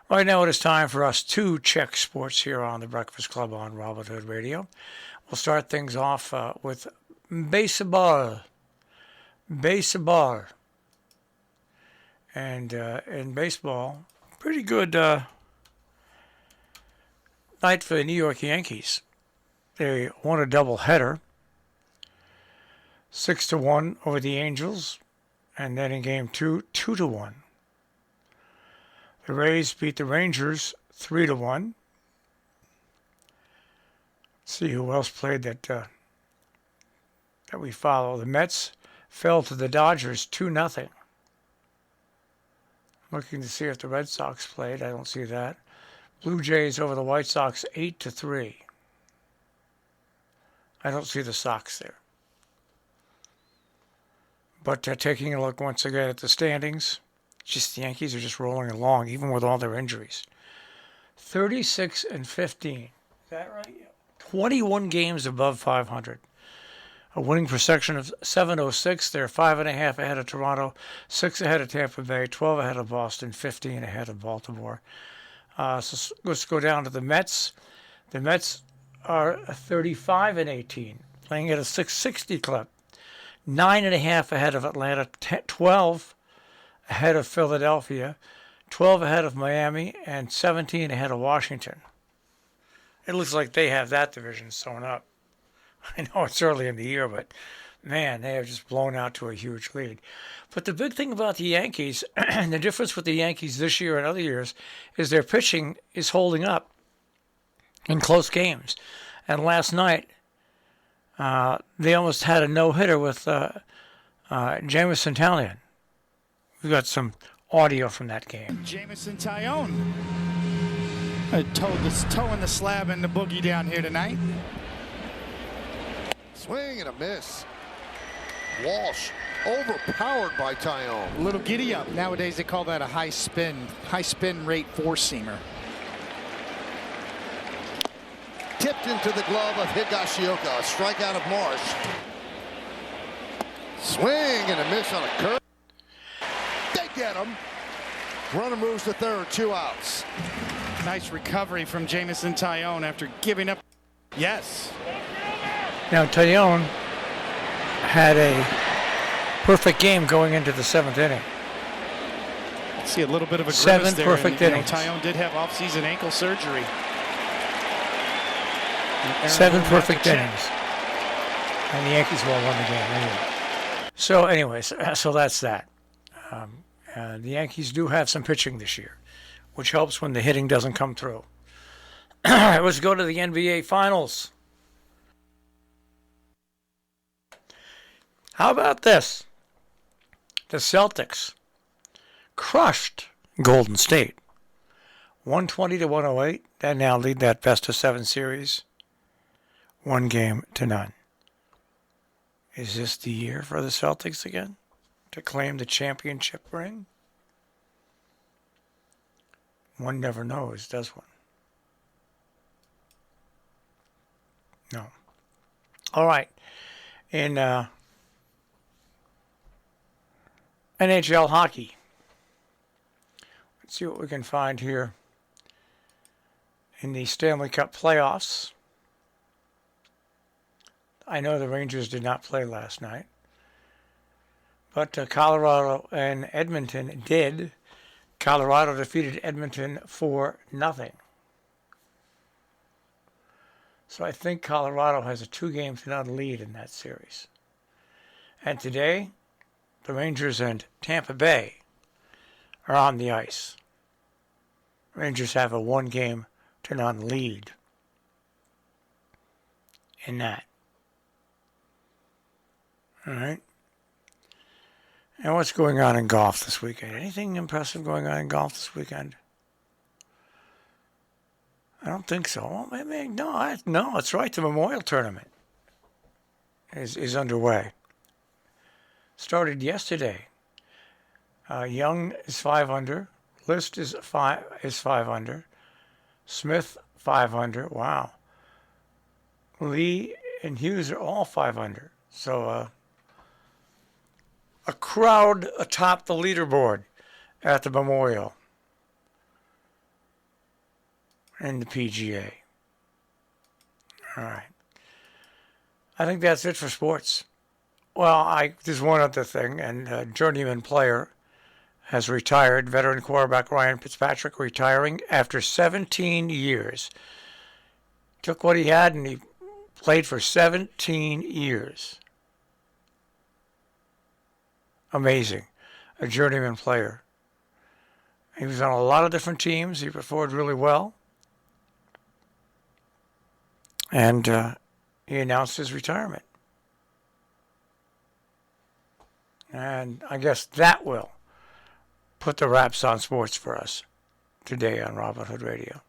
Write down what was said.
Right now it is time for us to check sports here on the Breakfast Club on Robert Hood Radio. We'll start things off with baseball. Baseball. And in baseball, pretty good night for the New York Yankees. They won a doubleheader, 6-1 over the Angels, and then in Game 2, 2-1. The Rays beat the Rangers 3-1. Let's see who else played that we follow. The Mets fell to the Dodgers 2-0. Looking to see if the Red Sox played. I don't see that. Blue Jays over the White Sox 8-3. I don't see the Sox there. But taking a look once again at the standings, just the Yankees are just rolling along, even with all their injuries. 36-15. Is that right? 21 games above 500. A winning percentage of .706. They're 5.5 ahead of Toronto, 6 ahead of Tampa Bay, 12 ahead of Boston, 15 ahead of Baltimore. So let's go down to the Mets. The Mets are 35-18, playing at a 660 clip. 9.5 ahead of Atlanta, 12 ahead of Philadelphia, 12 ahead of Miami, and 17 ahead of Washington. It looks like they have that division sewn up. I know it's early in the year, but man, they have just blown out to a huge lead. But the big thing about the Yankees, and the difference with the Yankees this year and other years, is their pitching is holding up in close games. And last night, they almost had a no-hitter with Jameson Taillon. We've got some audio from that game. Jameson Taillon towing the slab and the boogie down here tonight. Swing and a miss. Walsh overpowered by Taillon. A little giddy up. Nowadays they call that a high spin rate four-seamer. Tipped into the glove of Higashioka. A strikeout of Marsh. Swing and a miss on a curve. They get him. Runner moves to third, 2 outs. Nice recovery from Jameson Taillon after giving up. Yes. Now, Taillon had a perfect game going into the 7th inning. See a little bit of a grimace 7 there. perfect innings. Taillon did have off-season ankle surgery. 7 perfect innings. And the Yankees will won the game anyway. So anyways, so that's that. The Yankees do have some pitching this year, which helps when the hitting doesn't come through. All right, let's go to the NBA Finals. How about this? The Celtics crushed Golden State. 120-108. They now lead that best-of-7 series. 1-0. Is this the year for the Celtics again to claim the championship ring? One never knows, does one? No. All right. In NHL hockey, let's see what we can find here in the Stanley Cup playoffs. I know the Rangers did not play last night, but Colorado and Edmonton did. Colorado defeated Edmonton 4-0. So I think Colorado has a 2-0 lead in that series. And today, the Rangers and Tampa Bay are on the ice. Rangers have a 1-0 lead in that. All right. And what's going on in golf this weekend? Anything impressive going on in golf this weekend? I don't think so. Well, maybe, no, it's right. The Memorial Tournament is underway. Started yesterday. Young is 5 under. List is 5 under. Smith 5 under. Wow. Lee and Hughes are all 5 under. So a crowd atop the leaderboard at the Memorial. in the PGA. All right. I think that's it for sports. Well, there's one other thing, and a journeyman player has retired. Veteran quarterback Ryan Fitzpatrick retiring after 17 years. Took what he had and he played for 17 years. Amazing. A journeyman player. He was on a lot of different teams. He performed really well. And he announced his retirement. And I guess that will put the wraps on sports for us today on Robin Hood Radio.